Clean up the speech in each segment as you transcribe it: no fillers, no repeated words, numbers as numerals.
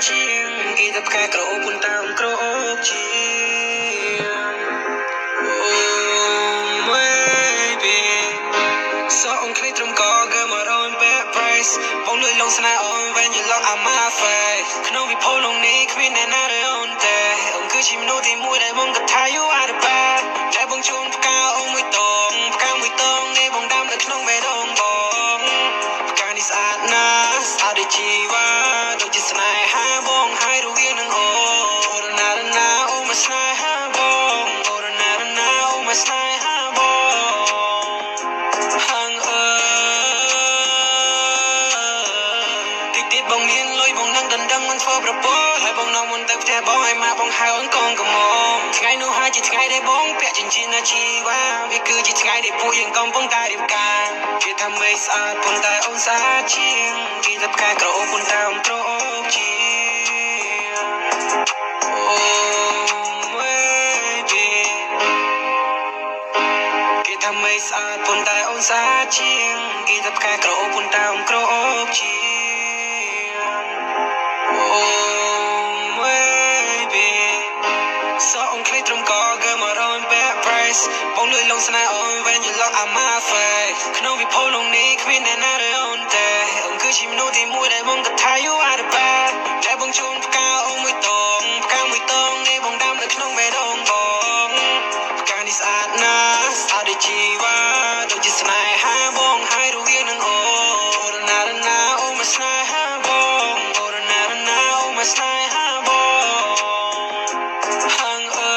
ជាងគេទៅផ្កាក្រអូបពុនតាមក្រអូបជាង Oh baby សោអងគ្លេត្រឹមកកើមករនបែប price បងលុយលងស្នេហ៍អូន when you look at my face ក្នុងវិភពលោកនេះគ្មានអ្នកណារអូនទេអូនគឺជាមនុស្សទីមួយដែលបងគិតថា you are the best តែបងជូនផ្កាអូនមួយតងផ្កាមួយតងនេះបងដាំនៅក្នុងបេះដូងបងផ្កានេះស្អាតណាស់ស្អាតដូចជីវ៉ាដូចជាស្នេហាបងហើយរវាងនឹងអូរណារណាអូមកស្នេហាបងអូរណារណាអូមកស្នេហាបងហាងអើតិចទៀតបងមានលុយបងនឹងដណ្ដឹងមិនធ្វើប្រពោហើយបងនាំមុនទៅផ្ទះបងឲ្យម៉ាក់បងហៅអូនកូនកំមុំថ្ងៃនោះហើយជាថ្ងៃដែលបងពាក់ចិញ្ចៀនអាជីវ៉ាវាគឺជាថ្ងៃដែលពួកយើងកំពុងតែរៀបការគេថាមេស្អាតប៉ុន្តែអូនស្អាតជាងគេថាផ្កាក្រអូបប៉ុន្តែអូនក្រអូបជាង Oh baby គេថាមេស្អាតប៉ុន្តែអូនស្អាតជាងគេថាផ្កាក្រអូបប៉ុន្តែអូនក្រអូបជាង Oh baby សោអងគ្លេត្រឹមកកើមករនបែប price បងលុយលងស្នេហ៍អូន when you look at my face ក្នុងវិភពលោកនេះគ្មានអ្នកណារអូនទេអូនគឺជាមនុស្សទីមួយដែលបងគិតថា you are the best តែបងជូនផ្កាអូនមួយតងផ្កាមួយតងនេះបងដាំនៅក្នុងបេះដូងបងផ្កានេះស្អាតណាស់ស្អាតដូចជីវ៉ាដូចជាស្នេហាបងហើយរវាងនឹងអូរណារណាអូមកស្នេហាបងអូរណារណាអូមកស្នេហាបងហាងអើ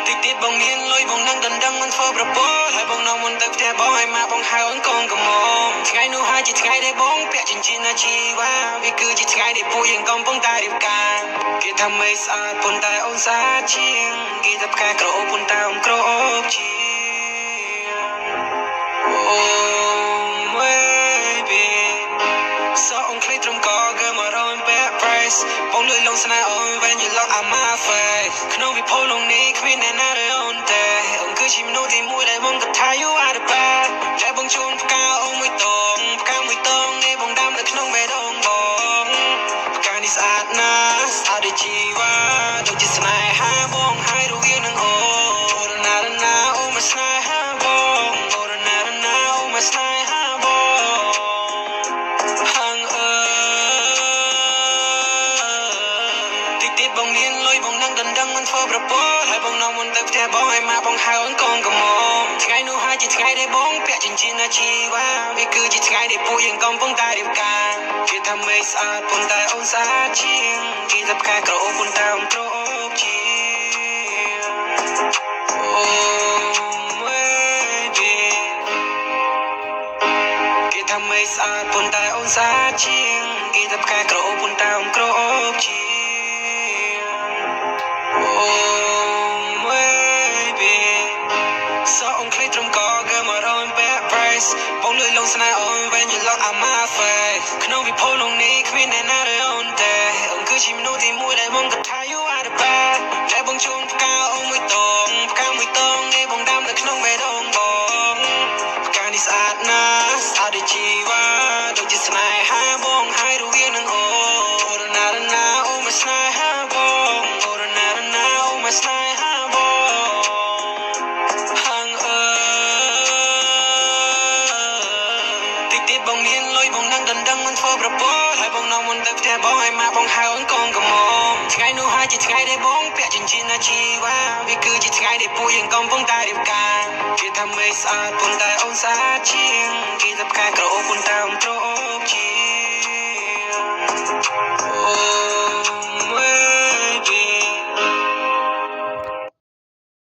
តិចទៀតបងមានលុយបងនឹងដណ្ដឹងមិនធ្វើប្រពោហើយបងនាំមុនទៅផ្ទះបងឲ្យម៉ាក់បងហៅអូនកូនកំមុំថ្ងៃនោះហើយជាថ្ងៃដែលបងពាក់ចិញ្ចៀនអាជីវ៉ាវាគឺជាថ្ងៃដែលពួកយើងកំពុងតែរៀបការគេថាមេស្អាតប៉ុន្តែអូនស្អាតជាងគេថាផ្កាក្រអូបប៉ុន្តែអូនក្រអូបជាង Oh baby សោអងគ្លេត្រឹមកកើមករនបែប price បងលុយលងស្នេហ៍អូន when you look at my face ក្នុងវិភពលោកនេះគ្មានអ្នកណារអូនទេអូនគឺជាមនុស្សទីមួយដែលបងគិតថា you are the best តែបងជូនផ្កាអូនមួយតងផ្កាមួយតងនេះបងដាំនៅក្នុងបេះដូងបងផ្កានេះស្អាតណាស់ស្អាតដូចជីវ៉ាដូចជាស្នេហាបងហើយរវាងនឹងអូរណារណាអូមកស្នេហាបងអូរណារណាអូមកស្នេហាបងហាងអើតិចទៀតបងមានលុយបងនឹងដណ្ដឹងមិនធ្វើប្រពោហើយបងនាំមុនទៅផ្ទះបងឲ្យម៉ាក់បងហៅអូនកូនកំមុំថ្ងៃនោះហើយជាថ្ងៃដែលបងពាក់ចិញ្ចៀនអាជីវ៉ាវាគឺជាថ្ងៃដែលពួកយើងកំពុងតែរៀបការគេថាមេស្អាតប៉ុន្តែអូនស្អាតជាងគេថាផ្កាក្រអូបប៉ុន្តែអូនក្រអូបជាង Oh baby គេថាមេស្អាតប៉ុន្តែអូនស្អាតជាងគេថាផ្កាក្រអូបប៉ុន្តែអូនក្រអូបជាង Oh baby សោអងគ្លេត្រឹមកកើមករនបែប price បងលុយលងស្នេហ៍អូន when you look at my face ក្នុងវិភពលោកនេះគ្មានអ្នកណារអូនទេអូនគឺជាមនុស្សទីមួយដែលបងគិតថា you are the best តែបងជូនផ្កាអូនមួយតងផ្កាមួយតងនេះបងដាំនៅក្នុងបេះដូងបងផ្កានេះស្អាតណាស់ស្អាតដូចជីវ៉ាដូចជាស្នេហាបងហើយរវាងនឹងអូរណារណាអូមកស្នេហាបងអូរណារណាអូមកស្នេហាបងហាងអើតិចទៀតបងមានលុយបងនឹងដណ្ដឹងមិនធ្វើប្រពោហើយបងនាំមុនទៅផ្ទះបងឲ្យម៉ាក់បងហៅអូនកូនកំមុំថ្ងៃនោះហើយជាថ្ងៃដែលបងពាក់ចិញ្ចៀនអាជីវ៉ាវាគឺជាថ្ងៃដែលពួកយើងកំពុងតែរៀបការគេថាមេស្អាតប៉ុន្តែអូនស្អាតជាងគេថាផ្កាក្រអូបប៉ុន្តែអូនក្រអូបជាង